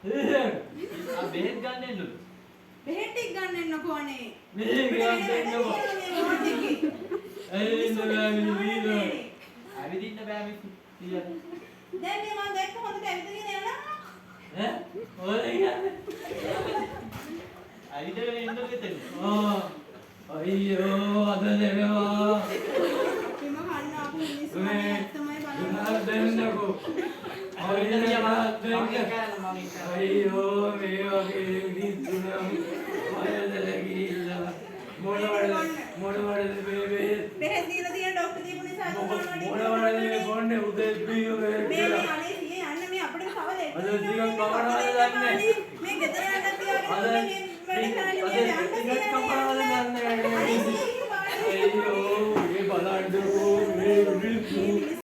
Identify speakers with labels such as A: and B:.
A: ආ බෙහෙත් ගන්න එන්නු.
B: බෙහෙත් ටික ගන්න එන්නකෝ අනේ.
A: මේ ගියන් දෙන්නකෝ. ඇවිදින්න බෑ මිනිස්සු. ඇවිදින්න බෑ මිනිස්සු.
B: දැන් මේ මම දැක්ක හොඳට ඇවිදගෙන යනවා.
A: ඈ? ඔය කියන්නේ. ඇවිදගෙන ඉන්න මෙතන. අයියෝ අද දෙනවා.
B: කිම කන්න අපු මිනිස්සු තමයි බලන්න.
A: දෙන්නකෝ. අයියෝ මේ වගේ නිදුනම් වයසට ගිහිල්ලා මොනවද මේ
B: බෙහෙත් දීලා තියෙන ડોක්ටර් දීපු නිසා
A: මොනවද මේ බොන්නේ උදේ බීෝ
B: මේ අනේ සියේ යන්න මේ අපිට තව දෙන්න.
A: අද ටිකක් කවරවද දන්නේ
B: මේ ගෙදර යන්න තියාගෙන මේ වැඩ කරන්නේ මේ යන්න
A: කවරවද දන්නේ